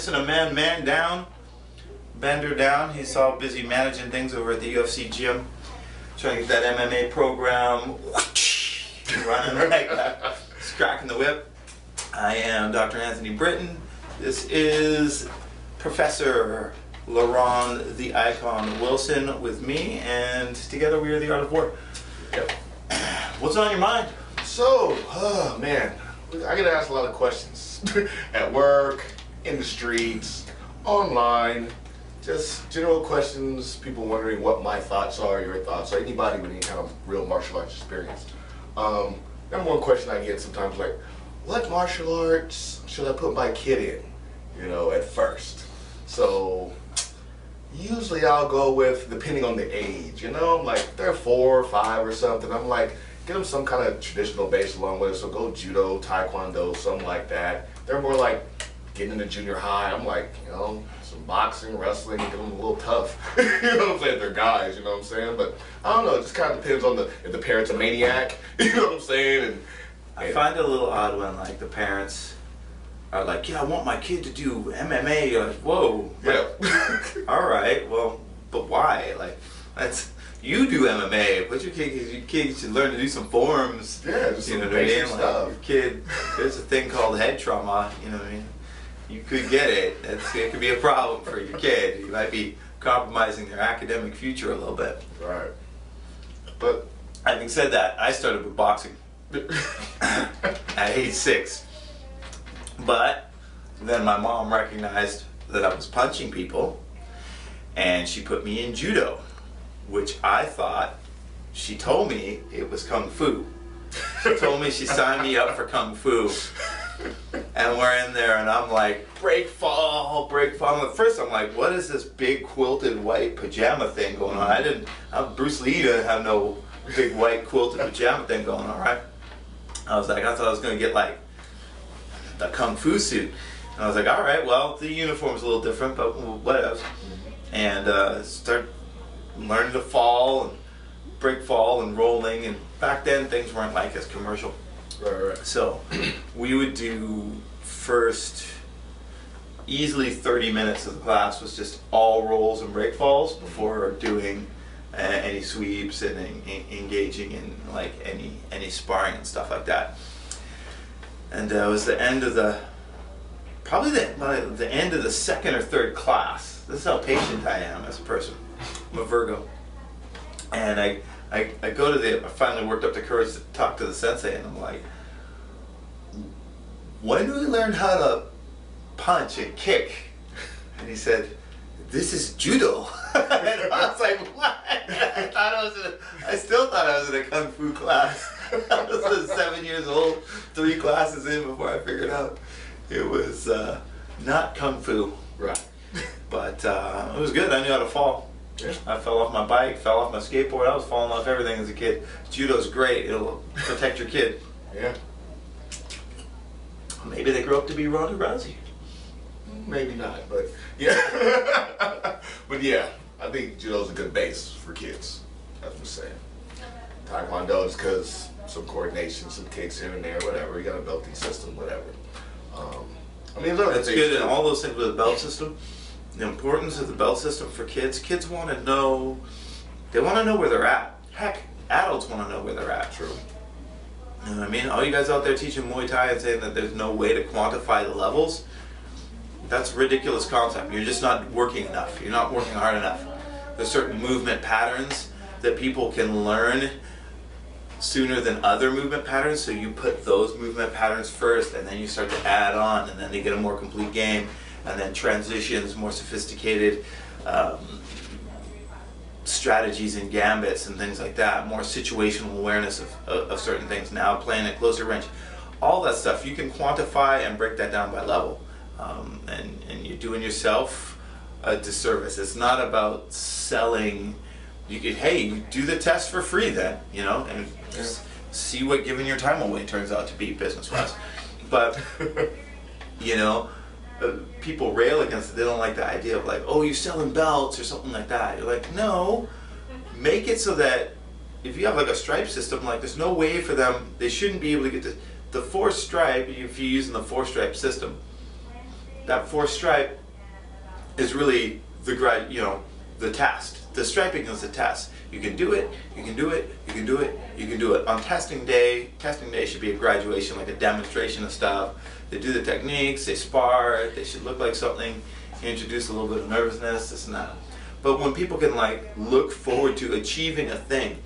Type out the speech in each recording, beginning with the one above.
missing a man down, Bender down. He's all busy managing things over at the UFC gym, trying to get that MMA program running like that. He's cracking the whip. I am Dr. Anthony Britton. This is Professor Liron the Icon Wilson with me, and together we are the Art of War. Yep. What's on your mind? So, man, I get asked a lot of questions at work, in the streets, online, just general questions, people wondering what my thoughts are, your thoughts, or anybody with any kind of real martial arts experience. Number one question I get sometimes, like, what martial arts should I put my kid in, you know, at first? So, usually I'll go with, depending on the age, you know, like they're 4 or 5 or something, I'm like, get them some kind of traditional base along with it, so go judo, taekwondo, something like that. They're more like getting into junior high, I'm like, you know, some boxing, wrestling, get them a little tough, you know what I'm saying, they're guys, you know what I'm saying, but I don't know, it just kind of depends on if the parent's a maniac, you know what I'm saying, and I find it a little odd when like the parents are like, yeah, I want my kid to do MMA. You're like, whoa. Yeah. Like, all right, well, but why? Like, you do MMA. Put your kid should learn to do some forms. Yeah, just you know some what I mean? basic stuff. Like your kid, there's a thing called head trauma. You know what I mean? You could get it. It could be a problem for your kid. You might be compromising their academic future a little bit. Right. But having said that, I started with boxing at age 6. But then my mom recognized that I was punching people, and she put me in judo, which I thought, she told me it was kung fu. She told me she signed me up for kung fu, and we're in there, and I'm like, break fall, break fall. And at first I'm like, what is this big quilted white pajama thing going on? Bruce Lee didn't have no big white quilted pajama thing going on, right? I was like, I thought I was going to get like the kung fu suit, and I was like, all right, well, the uniform's a little different, but whatever. And start learning to fall and break fall and rolling, and back then things weren't like as commercial. right. So we would do first easily 30 minutes of the class was just all rolls and break falls before doing any sweeps and engaging in like any sparring and stuff like that. And it was the end of probably the end of the second or third class. This is how patient I am as a person. I'm a Virgo. And I finally worked up the courage to talk to the sensei, and I'm like, when do we learn how to punch and kick? And he said, this is judo. And I was like, what? I still thought I was in a kung fu class. I was 7 years old, 3 classes in before I figured out it was not kung fu. Right. But it was good. I knew how to fall. Yeah. I fell off my bike, fell off my skateboard. I was falling off everything as a kid. Judo's great. It'll protect your kid. Yeah. Maybe they grow up to be Ronda Rousey. Maybe not, but yeah. But yeah, I think judo's a good base for kids. That's what I'm saying. Taekwondo is because some coordination, some kicks here and there, whatever. You got a belting system, whatever. I mean, that's good, and all those things with the belt system. The importance of the belt system for kids. Kids want to know. They want to know where they're at. Heck, adults want to know where they're at. True. You know what I mean? All you guys out there teaching Muay Thai and saying that there's no way to quantify the levels, that's a ridiculous concept. You're just not working enough. You're not working hard enough. There's certain movement patterns that people can learn sooner than other movement patterns, so you put those movement patterns first, and then you start to add on, and then they get a more complete game, and then transitions, more sophisticated strategies and gambits and things like that, more situational awareness of certain things, now playing at closer range. All that stuff, you can quantify and break that down by level. And you're doing yourself a disservice. It's not about selling. You could, hey, you do the test for free then, you know, and see what giving your time away turns out to be business-wise. But, you know, people rail against it. They don't like the idea of like, oh, you're selling belts or something like that. You're like, no, make it so that if you have like a stripe system, like there's no way for them, they shouldn't be able to get the 4th stripe, if you're using the 4-stripe system, that fourth stripe is really the test. The striping is the test. You can do it, you can do it, you can do it, you can do it. On testing day should be a graduation, like a demonstration of stuff. They do the techniques, they spar, they should look like something, you introduce a little bit of nervousness, this and that. But when people can like look forward to achieving a thing,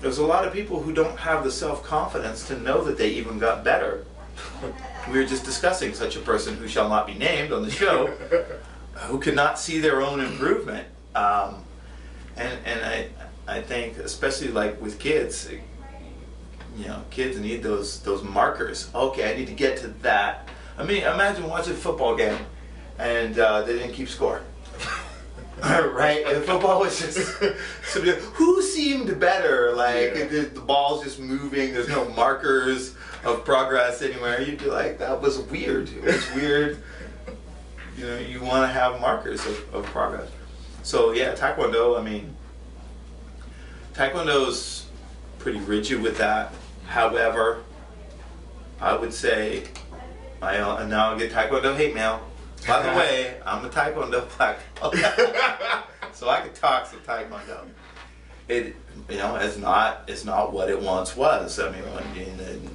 there's a lot of people who don't have the self-confidence to know that they even got better. We were just discussing such a person who shall not be named on the show, who could not see their own improvement. And I think, especially like with kids, kids need those markers. Okay, I need to get to that. I mean, imagine watching a football game and they didn't keep score. Right? And football was just who seemed better? Like the ball's just moving. There's no markers of progress anywhere. You'd be like, that was weird. It was weird. You want to have markers of progress. So yeah, Taekwondo. I mean, Taekwondo's pretty rigid with that. However, I would say, and now I'll get Taekwondo hate mail. By the way, I'm a Taekwondo black belt, so I can talk some Taekwondo. It's not what it once was. I mean, in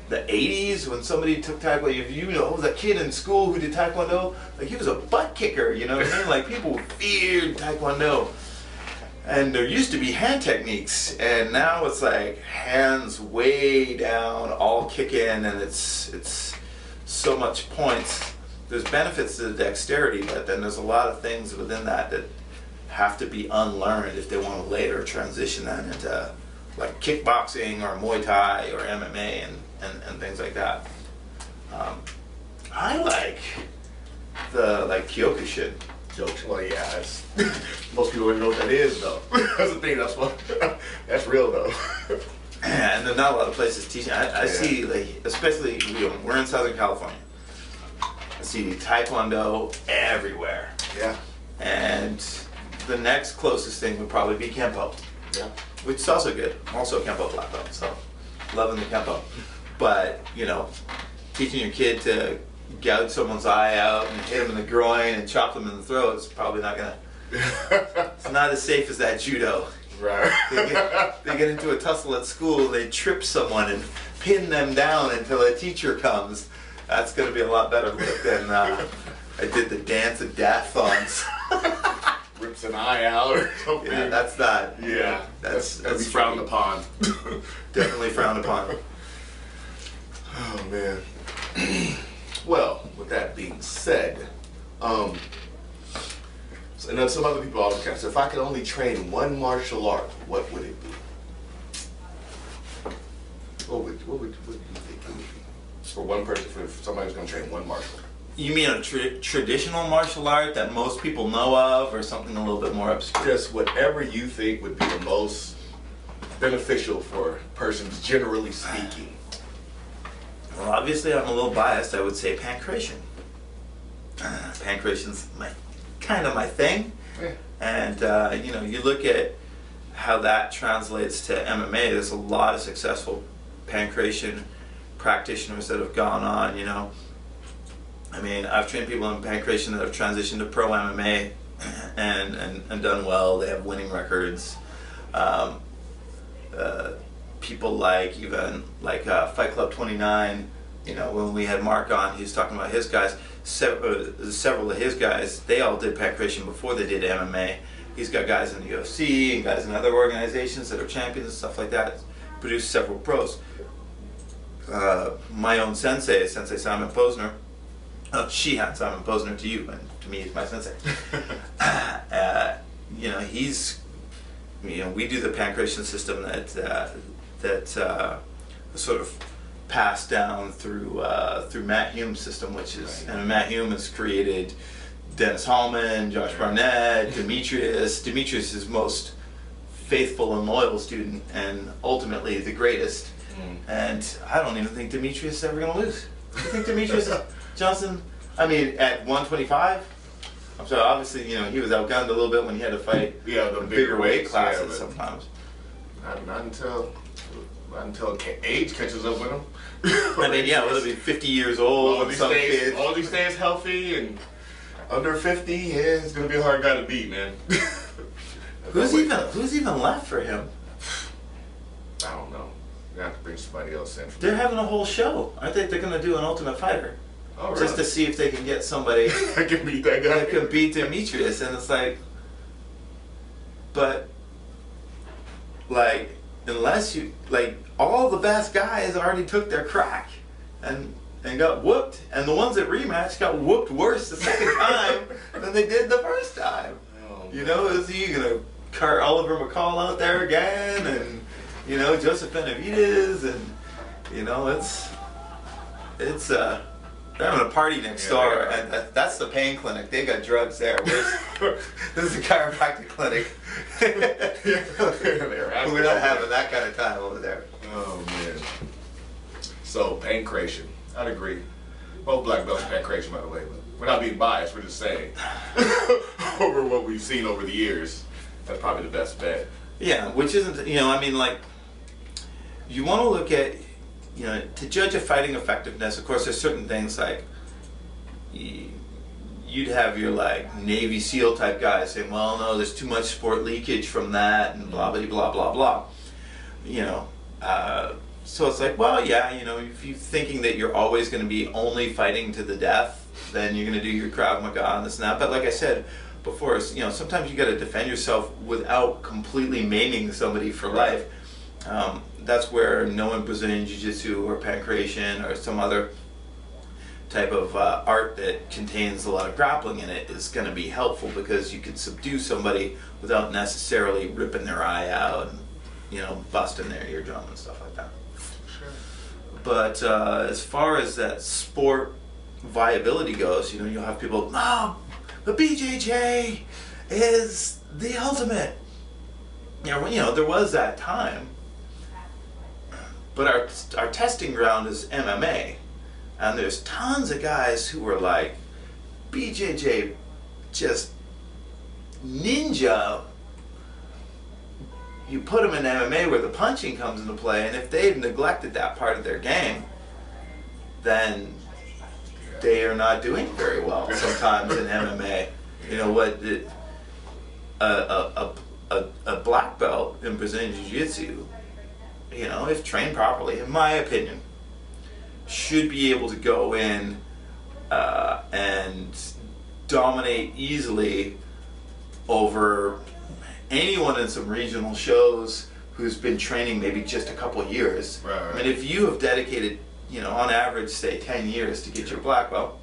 the 80s, when somebody took Taekwondo, if was a kid in school who did Taekwondo, like he was a butt kicker, you know what I mean? Like people feared Taekwondo. And there used to be hand techniques, and now it's like hands way down, all kick in, and it's so much points. There's benefits to the dexterity, but then there's a lot of things within that have to be unlearned if they want to later transition that into like kickboxing or Muay Thai or MMA and things like that. I like the Kyokushin. Well, yeah, most people don't know what that is, though. That's the thing. That's real, though. And there's not a lot of places teaching. I see, especially we're in Southern California. I see Taekwondo everywhere. Yeah. And the next closest thing would probably be Kempo. Yeah. Which is also good. I'm also a Kempo black belt, so loving the Kempo. But teaching your kid to gouge someone's eye out and hit them in the groin and chop them in the throat, it's probably not gonna. It's not as safe as that judo. Right. They get into a tussle at school, they trip someone and pin them down until a teacher comes. That's gonna be a lot better look than I did the dance of death on. Rips an eye out or something. Yeah, that's not. Yeah, that's frowned upon. Definitely frowned upon. Oh man. Well, with that being said, and then some other people always ask, if I could only train one martial art, what would it be? What would you think it would be? For one person, if somebody's going to train one martial art. You mean a traditional martial art that most people know of, or something a little bit more obscure? Just whatever you think would be the most beneficial for persons, generally speaking. Well, obviously I'm a little biased. I would say pancration. Pancration's kind of my thing. Yeah. And you look at how that translates to MMA. There's a lot of successful pancration practitioners that have gone on. I mean, I've trained people in pancration that have transitioned to pro MMA and done well. They have winning records. People like Fight Club 29, when we had Mark on, he was talking about his guys. Several of his guys, they all did pancration before they did MMA. He's got guys in the UFC and guys in other organizations that are champions and stuff like that. Produced several pros. My own sensei Simon Posner. She had Simon Posner to you, and to me, he's my sensei. He's, we do the pancration system that sort of passed down through Matt Hume's system, which is, and Matt Hume has created Dennis Hallman, Josh Barnett, Demetrius. Demetrius is his most faithful and loyal student, and ultimately the greatest. And I don't even think Demetrius is ever going to lose. Do you think Demetrius Johnson, I mean, at 125? I'm sorry, obviously, he was outgunned a little bit when he had to fight the bigger weight classes but sometimes. Not until age catches up with them. I mean, yeah, whether it be 50 years old, All some kids. he stays healthy and under 50, yeah, it's gonna be a hard guy to beat, man. Who's even left for him? I don't know. You have to bring somebody else in. They're having a whole show. I think they're gonna do an Ultimate Fighter. Oh, really? Just to see if they can get somebody I can beat that guy. that can beat Demetrius, and it's like, but like, unless you like, all the best guys already took their crack and got whooped, and the ones that rematched got whooped worse the second time than they did the first time. Oh, you know, is he gonna cart Oliver McCall out there again, and you know, Joseph Benavidez, and you know, it's they're having a party next door, and that's the pain clinic. They got drugs there. This is a chiropractic clinic. We're not having that kind of time over there. Oh man. So pancreation, I'd agree. Both black belts are pancreation, by the way, but we're not being biased. We're just saying over what we've seen over the years, that's probably the best bet. Yeah, which isn't, you know, I mean, like, you want to look at, you know, to judge a fighting effectiveness, of course, there's certain things like, you'd have your, like, Navy SEAL type guys saying, well, no, there's too much sport leakage from that, and blah, blah, blah, blah, blah. You know, so it's like, well, yeah, you know, if you're thinking that you're always going to be only fighting to the death, then you're going to do your Krav Maga and this and that. But like I said before, you know, sometimes you got to defend yourself without completely maiming somebody for life. That's where knowing Brazilian Jiu-Jitsu or pancreation or some other type of art that contains a lot of grappling in it is going to be helpful, because you can subdue somebody without necessarily ripping their eye out and, you know, busting their eardrum and stuff like that. Sure. But as far as that sport viability goes, you know, you'll have people, no, the BJJ is the ultimate. You know, there was that time. But our testing ground is MMA, and there's tons of guys who are like, BJJ just ninja. You put them in MMA where the punching comes into play, and if they've neglected that part of their game, then they are not doing very well sometimes in MMA. You know what? A black belt in Brazilian Jiu-Jitsu, you know, if trained properly, in my opinion, should be able to go in and dominate easily over anyone in some regional shows who's been training maybe just a couple of years. Right. I mean, if you have dedicated, you know, on average, say 10 years to get your black belt,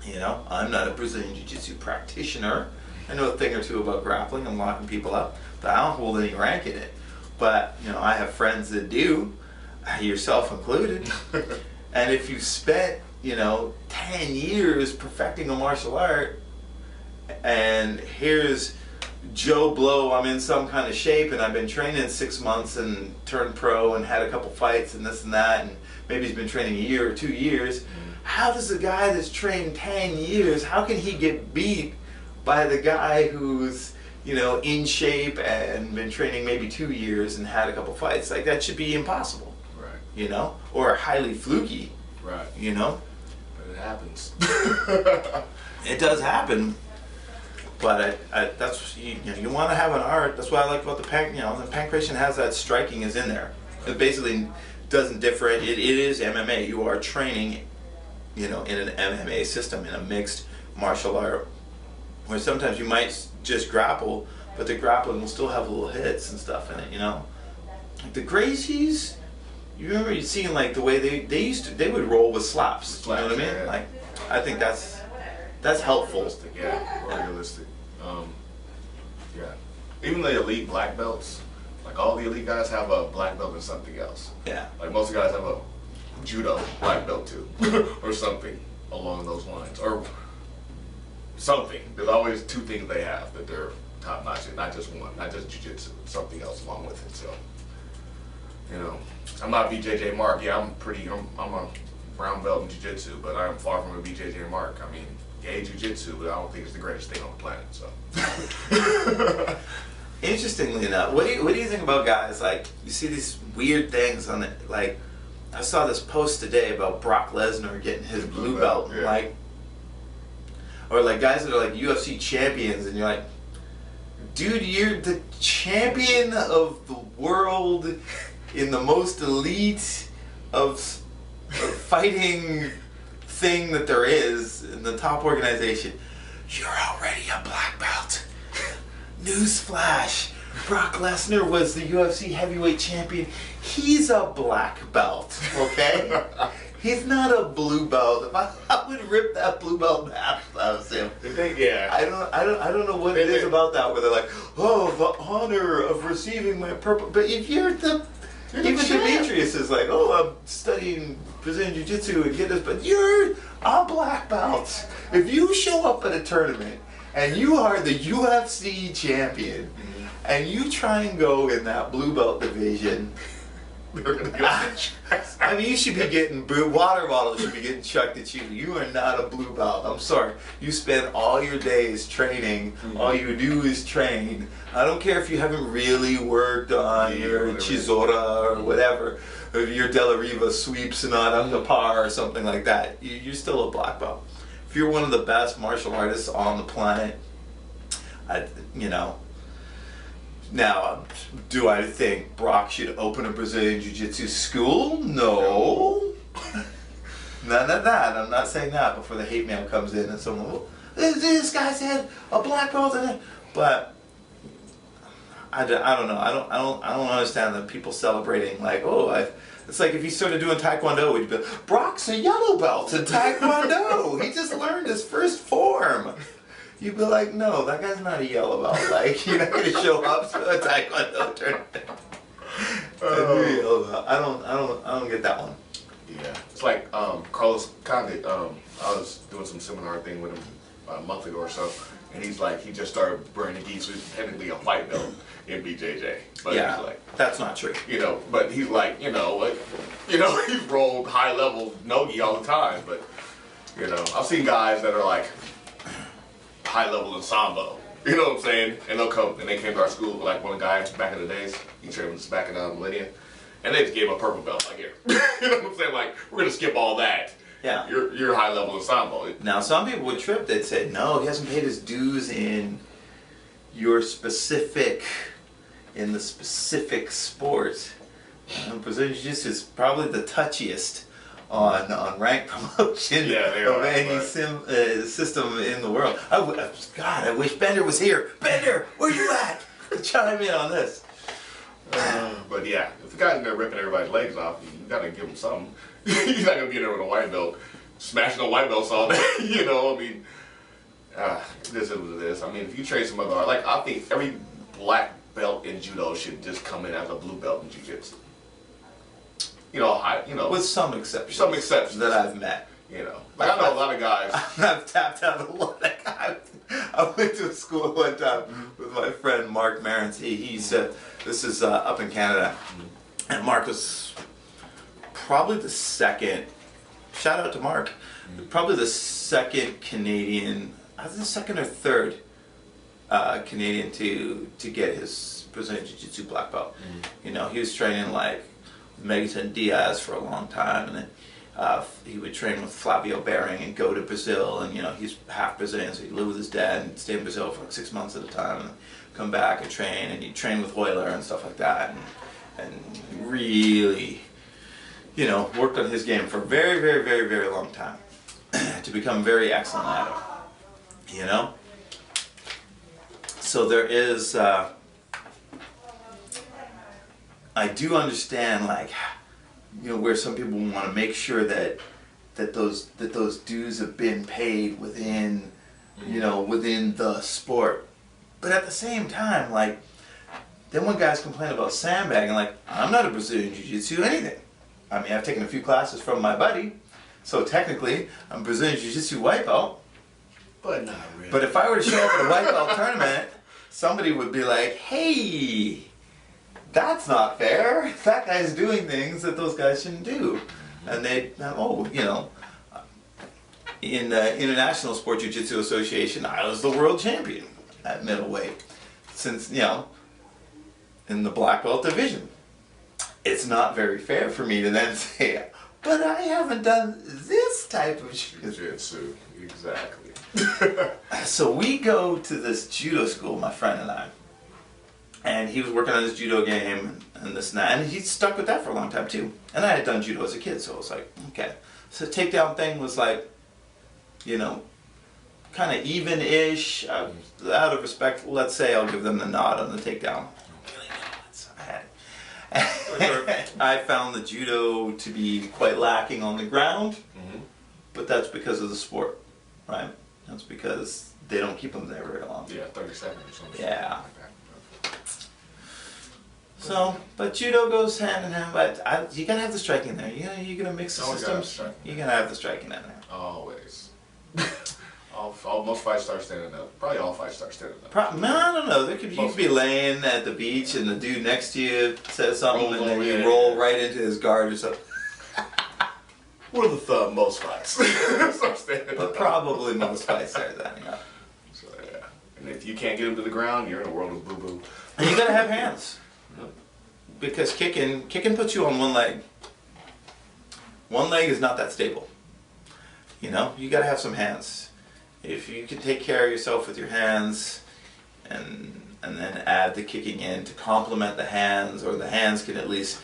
you know, I'm not a Brazilian Jiu-Jitsu practitioner. I know a thing or two about grappling and locking people up, but I don't hold any rank in it. But, you know, I have friends that do, yourself included. And if you spent, you know, 10 years perfecting a martial art, and here's Joe Blow, I'm in some kind of shape, and I've been training 6 months and turned pro and had a couple fights and this and that, and maybe he's been training a year or 2 years. How does a guy that's trained 10 years, how can he get beat by the guy who's, you know, in shape and been training maybe 2 years and had a couple fights? Like, that should be impossible. Right. You know? Or highly fluky. Right. You know? But it happens. It does happen. But that's, you know, you want to have an art. That's what I like about the pancreation has that striking is in there. It basically doesn't differentiate. It is MMA. You are training, you know, in an MMA system, in a mixed martial art, where sometimes you might just grapple, but the grappling will still have little hits and stuff in it, you know. Like the Gracies, you remember seeing like the way they would roll with slaps. You know what I mean? Yeah. Like, I think that's helpful. Realistic, yeah, more realistic. Yeah, even the elite black belts, like all the elite guys have a black belt in something else. Yeah. Like most guys have a judo black belt too, or something along those lines, or something. There's always two things they have that they're top notch in, not just one, not just jiu-jitsu, something else along with it. So, you know, I'm not BJJ Mark. Yeah, I'm a brown belt in jiu-jitsu, but I'm far from a BJJ Mark. I mean, yay jiu-jitsu, but I don't think it's the greatest thing on the planet. So, Interestingly enough, what do you think about guys like you see these weird things on it? Like I saw this post today about Brock Lesnar getting his blue belt, yeah. like, or like guys that are like UFC champions, and you're like, dude, you're the champion of the world in the most elite of fighting thing that there is in the top organization. You're already a black belt. Newsflash. Brock Lesnar was the UFC heavyweight champion. He's a black belt, okay? He's not a blue belt. I would rip that blue belt in half if I was him. Yeah. I don't know what it is about that where they're like, oh, the honor of receiving my purple. But if you're even Demetrius is like, oh, I'm studying Brazilian Jiu-Jitsu and get this, but you're a black belt. If you show up at a tournament and you are the UFC champion and you try and go in that blue belt division, I mean, you should be getting water bottles should be getting chucked at you. You are not a blue belt. I'm sorry. You spend all your days training. All you do is train. I don't care if you haven't really worked on your Chisora or whatever, or your De La Riva sweeps not up to par or something like that. You're still a black belt. If you're one of the best martial artists on the planet, Now, do I think Brock should open a Brazilian Jiu-Jitsu school? No. None of that. I'm not saying that before the hate mail comes in and someone, well, this guy said a black belt in it. But I don't know. I don't understand that people celebrating like, it's like if he started doing Taekwondo, we'd be like, Brock's a yellow belt in Taekwondo. He just learned his first form. You'd be like, no, that guy's not a yellow belt. Like, you're not gonna show up to a Taekwondo tournament. I don't get that one. Yeah, it's like Carlos Condit. I was doing some seminar thing with him a month ago or so, and he's like, he just started burning geese. So he's technically a white belt in BJJ, but yeah, he's like, that's not true. But he's like, he's rolled high level nogi all the time. But I've seen guys that are like high level in sambo, you know what I'm saying? And they'll come and they came to our school, like one guy back in the days, he trained with us back in Millennium, and they just gave him a purple belt, like here. You know what I'm saying? Like, we're gonna skip all that. Yeah. You're high level in sambo. Now some people would trip, they'd say, no, he hasn't paid his dues in the specific sport. Brazilian Jiu-Jitsu is probably the touchiest on rank promotion of any system in the world. God, I wish Bender was here. Bender, where you at? Chime in on this. But yeah, if the guy's in there ripping everybody's legs off, you gotta give him something. He's not gonna be in there with a white belt, smashing the white belts all day. This is what it is. I mean, if you train some other art, like I think every black belt in judo should just come in as a blue belt in jiu-jitsu. With some exceptions. Some exceptions that I've met. Like I know a lot of guys. I've tapped out a lot of guys. I went to a school one time with my friend Mark Marantz. He said, this is up in Canada, and Mark was probably the second, shout out to Mark, probably the second Canadian, I was the second or third Canadian to get his Brazilian Jiu-Jitsu black belt. He was training like Megaton Diaz for a long time, and then he would train with Flavio Behring and go to Brazil, and he's half Brazilian, so he'd live with his dad and stay in Brazil for like 6 months at a time, and come back and train, and he'd train with Hoyler and stuff like that, and really, worked on his game for a very, very, very, very long time to become very excellent at it, So there is, I do understand, like, where some people want to make sure that those dues have been paid within, within the sport. But at the same time, like, then when guys complain about sandbagging, like, I'm not a Brazilian Jiu-Jitsu anything. I mean, I've taken a few classes from my buddy, so technically I'm Brazilian Jiu-Jitsu white belt. But not really. But if I were to show up at a white belt tournament, somebody would be like, hey, that's not fair. That guy's doing things that those guys shouldn't do. And they, in the International Sport Jiu-Jitsu Association, I was the world champion at middleweight. Since, in the black belt division. It's not very fair for me to then say, but I haven't done this type of jiu-jitsu. Exactly. So we go to this judo school, my friend and I. And he was working on his judo game and this and that. And he stuck with that for a long time too. And I had done judo as a kid, so I was like, okay. So the takedown thing was like, you know, kind of even-ish. Out of respect, let's say I'll give them the nod on the takedown. I found the judo to be quite lacking on the ground, but that's because of the sport, right? That's because they don't keep them there very long. Yeah, 30 seconds or something. Yeah. So, but judo goes hand in hand. But you gotta have the striking there. You're gonna mix the systems. You're gonna have the striking in there. Always. Most fights start standing up. Probably all fights start standing up. I don't know. You could be laying at the beach and the dude next to you says something and then you roll right into his guard or something. Rule of thumb, most fights start standing up. But probably most fights are then, yeah. So yeah. And if you can't get him to the ground, you're in a world of boo-boo. And you gotta have hands. Because kicking puts you on one leg. One leg is not that stable. You know, you gotta have some hands. If you can take care of yourself with your hands and then add the kicking in to complement the hands, or the hands can at least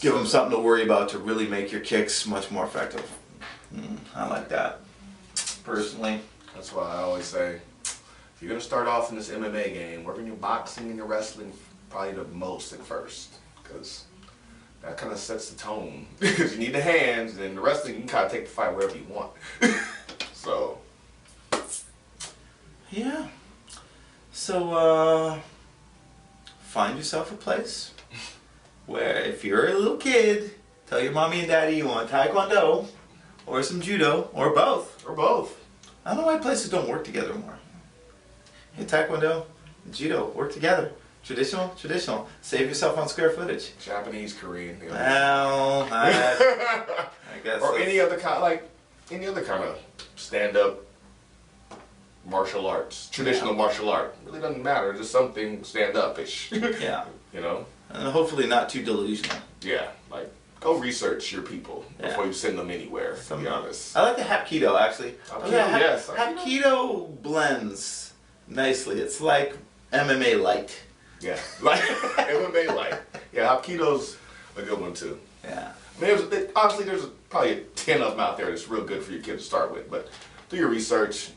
give them something to worry about to really make your kicks much more effective. I like that, personally. That's why I always say, if you're gonna start off in this MMA game, work on your boxing and your wrestling probably the most at first, because that kind of sets the tone. Because you need the hands, and then the wrestling you can kind of take the fight wherever you want. So. Yeah. So, find yourself a place where if you're a little kid, tell your mommy and daddy you want taekwondo or some judo or both. Or both. I don't know why places don't work together more. Hey, taekwondo, judo, work together. Traditional. Save yourself on square footage. Japanese, Korean. You know. Well, I guess. Or any other kind of stand-up martial arts, traditional martial art. Really doesn't matter. Just something stand-up-ish. Yeah. You know. And hopefully not too delusional. Yeah. Like, go research your people before you send them anywhere. To be honest. I like the Hapkido actually. Yes. Hapkido blends nicely. It's like MMA light. Yeah, like MMA light. Yeah, Hapkido's a good one too. Yeah. I mean, honestly, there's probably 10 of them out there that's real good for your kid to start with. But do your research.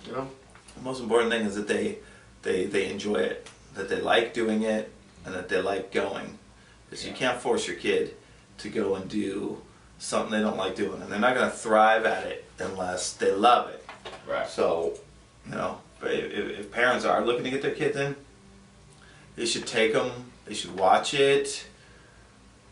You know. The most important thing is that they enjoy it, that they like doing it, and that they like going. Because you can't force your kid to go and do something they don't like doing, and they're not going to thrive at it unless they love it. Right. So, you know, if parents are looking to get their kids in, they should take them, they should watch it,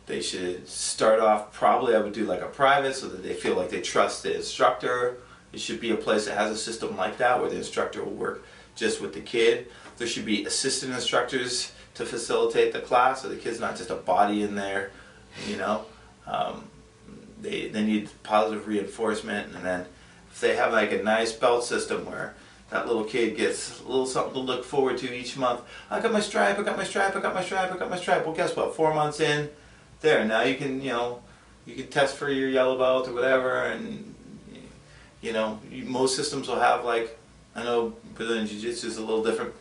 they should start off, probably I would do like a private so that they feel like they trust the instructor. It should be a place that has a system like that where the instructor will work just with the kid. There should be assistant instructors to facilitate the class so the kid's not just a body in there, you know. They need positive reinforcement, and then if they have like a nice belt system where that little kid gets a little something to look forward to each month. I got my stripe, I got my stripe, I got my stripe, I got my stripe. Well, guess what? 4 months in, there. Now you can, you can test for your yellow belt or whatever, and most systems will have like, I know Brazilian Jiu-Jitsu is a little different.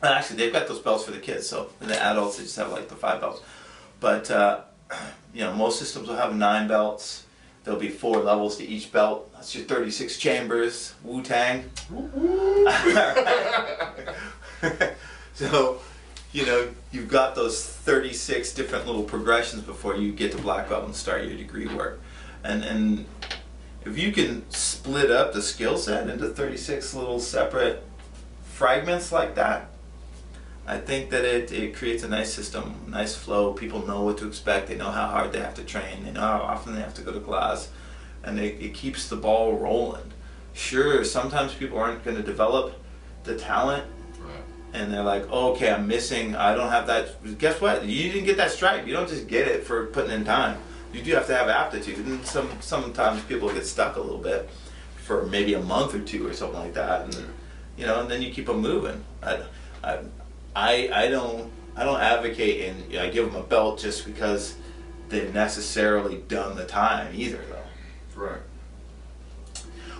Actually, they've got those belts for the kids, so in the adults they just have like the 5 belts. But most systems will have 9 belts. There'll be 4 levels to each belt. That's your 36 chambers, Wu-Tang. So, you've got those 36 different little progressions before you get to black belt and start your degree work. And if you can split up the skill set into 36 little separate fragments like that, I think that it creates a nice system, nice flow. People know what to expect. They know how hard they have to train. They know how often they have to go to class. And it keeps the ball rolling. Sure, sometimes people aren't going to develop the talent. Right. And they're like, oh, okay, I'm missing. I don't have that. Guess what? You didn't get that stripe. You don't just get it for putting in time. You do have to have aptitude. And sometimes people get stuck a little bit for maybe a month or 2 or something like that. And, and then you keep them moving. I I don't advocate and I give them a belt just because they've necessarily done the time either, though. Right.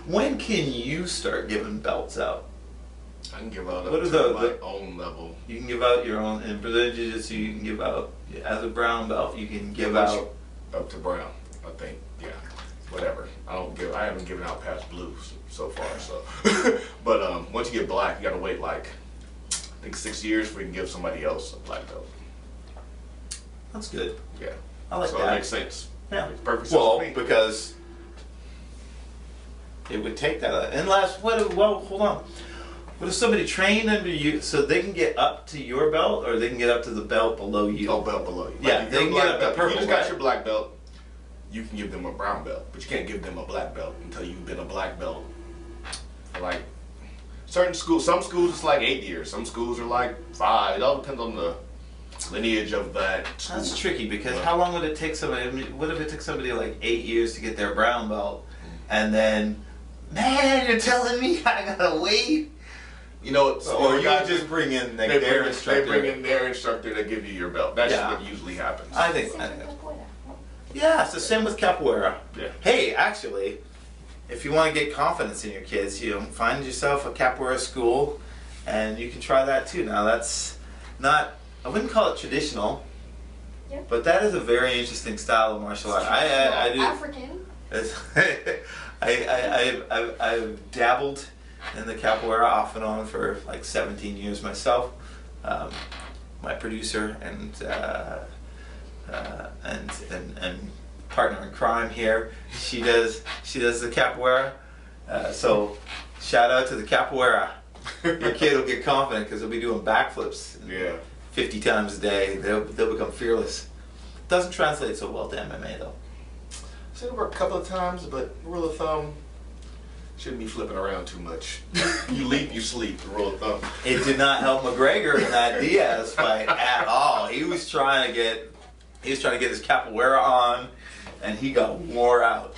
When can you start giving belts out? I can give out up What are to my own level. You can give out your own, in Brazilian Jiu-Jitsu you can give out, as a brown belt, you can give out. Up to brown, I think, yeah. Whatever. I haven't given out past blue so far, so. But once you get black, you gotta wait like, I think 6 years before you can give somebody else a black belt. That's good. Yeah. I like so that. it makes sense. Yeah. Makes perfect sense Well, for me. because it would take that. Unless, hold on. What if somebody trained under you so they can get up to your belt or they can get up to the belt below you? Oh, belt below you. Yeah, if they can you're a get up black to belt, purple, if you just got right? your black belt, you can give them a brown belt, but you can't give them a black belt until you've been a black belt for like certain schools. Some schools it's like 8 years. Some schools are like 5. It all depends on the lineage of that school. That's tricky because how long would it take somebody? I mean, what if it took somebody like 8 years to get their brown belt, and then, man, you're telling me I gotta wait? You know, Or you just bring in like their instructor. They bring in their instructor to give you your belt. That's just what usually happens. I think. Yeah, it's the same with capoeira. Yeah. Hey, actually, if you want to get confidence in your kids, find yourself a capoeira school, and you can try that too. Now, that's not, I wouldn't call it traditional, but that is a very interesting style of martial art. I do. African. I've dabbled in the capoeira off and on for like 17 years myself. My producer and partner in crime here, she does the capoeira. So shout out to the capoeira. Your kid will get confident because they'll be doing backflips 50 times a day. They'll become fearless. Doesn't translate so well to MMA though. I've seen it work a couple of times, but rule of thumb, shouldn't be flipping around too much. You leap, you sleep. The rule of thumb. It did not help McGregor in that Diaz fight at all. He was trying to get his capoeira on, and he got wore out.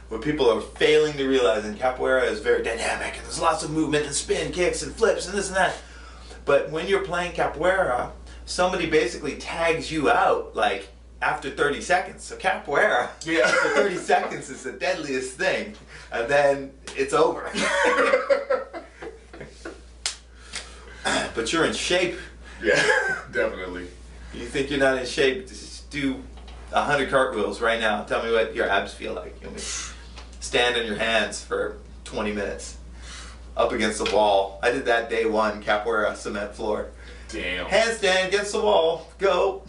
What people are failing to realize in capoeira is very dynamic, and there's lots of movement and spin kicks and flips and this and that. But when you're playing capoeira, somebody basically tags you out like after 30 seconds. So capoeira, for 30 seconds is the deadliest thing, and then it's over. But you're in shape. Yeah, definitely. You think you're not in shape? Just do 100 cartwheels right now. Tell me what your abs feel like. You know, stand on your hands for 20 minutes up against the wall. I did that day one, capoeira cement floor. Damn. Handstand against the wall. Go.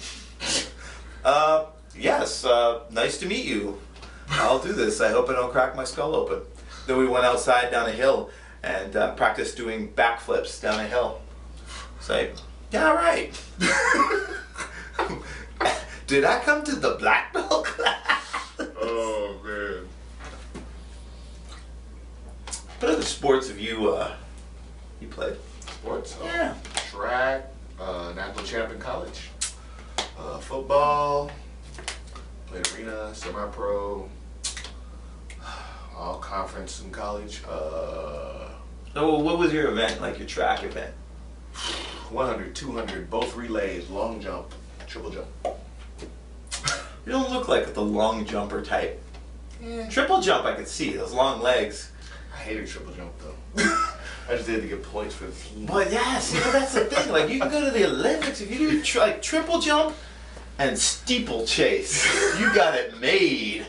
Yes, nice to meet you. I'll do this. I hope I don't crack my skull open. Then we went outside down a hill and practiced doing backflips down a hill. Say, yeah, all right. Did I come to the black belt class? Oh, man. What other sports have you played? Sports? Yeah. Track, national champ in college. Football, played arena, semi-pro, all conference in college. Oh, what was your event, like your track event? 100, 200, both relays, long jump, triple jump. You don't look like the long jumper type. Triple jump I could see, those long legs. I hated triple jump though. I just did it to get points for the team. But yeah, see, that's the thing. Like, you can go to the Olympics if you do like triple jump and steeplechase. You got it made.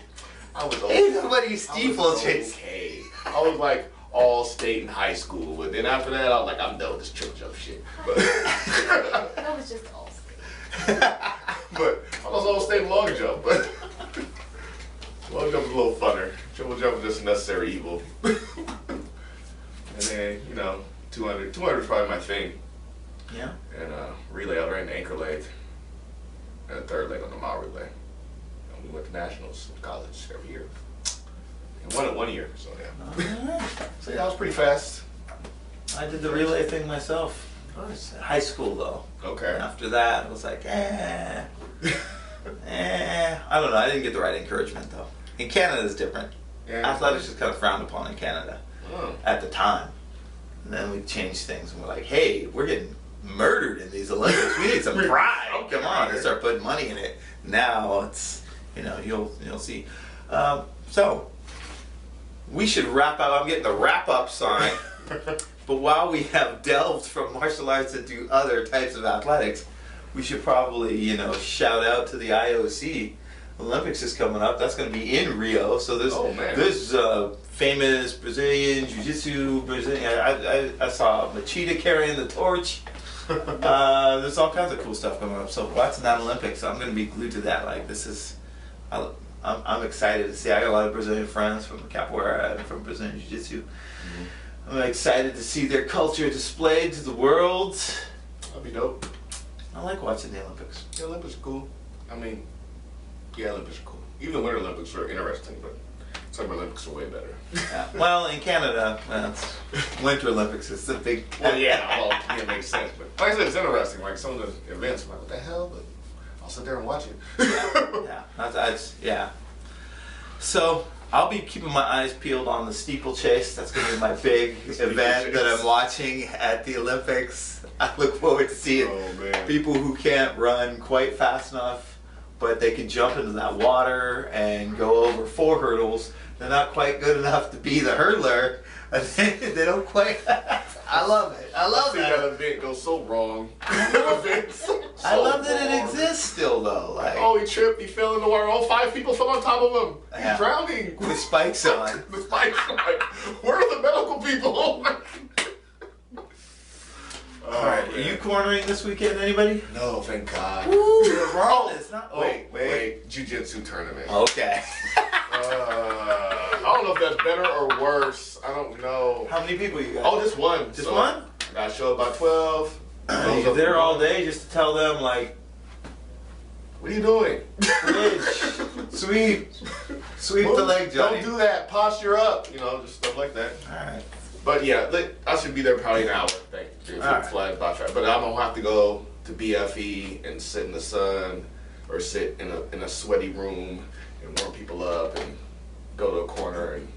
I was Ain't nobody steeplechase. okay. I was like all state in high school, but then after that, I was like, I'm done with this triple jump shit. But That was just all state. but I was all state long jump. But long jump was a little funner. Triple jump was just necessary evil. And then, 200 is probably my thing. Yeah. And relay, I ran the anchor leg and a third leg on the mile relay. And we went to nationals in college every year. And won it 1 year, so yeah. So yeah, I was pretty fast. I did the relay thing myself. Nice. High school though. Okay. And after that, it was like, I don't know. I didn't get the right encouragement though. In Canada, it's different. Yeah. Athletics is kind of frowned upon in Canada Oh. at the time. And then we changed things and we're like, hey, we're getting murdered in these Olympics. We need some pride. Okay. Come on, let's start putting money in it. Now it's, you'll see. So we should wrap up. I'm getting the wrap up sign. But while we have delved from martial arts into other types of athletics, we should probably, shout out to the IOC. Olympics is coming up. That's going to be in Rio. So there's famous Brazilian Jiu-Jitsu. I saw Machida carrying the torch. There's all kinds of cool stuff coming up. So watching that Olympics, I'm going to be glued to that. Like I'm excited to see. I got a lot of Brazilian friends from capoeira and from Brazilian Jiu-Jitsu. I'm excited to see their culture displayed to the world. That'd be dope. I like watching the Olympics. The Olympics are cool. I mean, yeah, Olympics are cool. Even the Winter Olympics are interesting, but Summer Olympics are way better. Yeah. Well, in Canada, it's Winter Olympics is the big. Well, yeah, it makes sense. But like I said, it's interesting. Like some of the events, I'm like, what the hell? But I'll sit there and watch it. Yeah. So I'll be keeping my eyes peeled on the steeplechase. That's going to be my big event that I'm watching at the Olympics. I look forward to seeing people who can't run quite fast enough, but they can jump into that water and go over 4 hurdles. They're not quite good enough to be the hurdler. They don't quite. I love it. I love that. That event goes so wrong. I love that it exists still, though. Like, oh, he tripped. He fell in the water. All 5 people fell on top of him. He's drowning. With spikes on. The spikes on. Where are the medical people? Alright, are you cornering this weekend, anybody? No, thank God. It's not. Wait. Jiu-Jitsu tournament. Okay. I don't know if that's better or worse. I don't know. How many people you got? Oh, just one. Just one? I got to show up by 12. You're there all day just to tell them, like, what are you doing? bridge, sweep the leg, Johnny. Don't do that. Posture up. Just stuff like that. Alright. But yeah, I should be there probably an hour. Thank you. Flag by track. But I'm gonna have to go to BFE and sit in the sun, or sit in a sweaty room and warm people up, and go to a corner and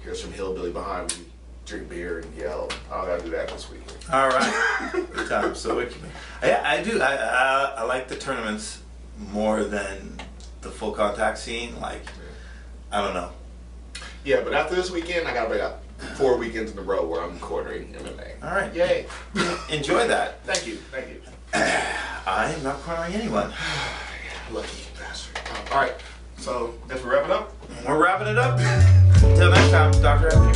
hear some hillbilly behind me drink beer and yell. I gotta do that this week. All right. Good time. So I do. I like the tournaments more than the full contact scene. Like, I don't know. Yeah, but after this weekend, I gotta break up 4 weekends in a row where I'm cornering MMA. All right. Yay. Enjoy that. Thank you. I am not cornering anyone. Lucky bastard. All right. So, guess we're wrapping up. We're wrapping it up. Until next time, Dr. Anthony.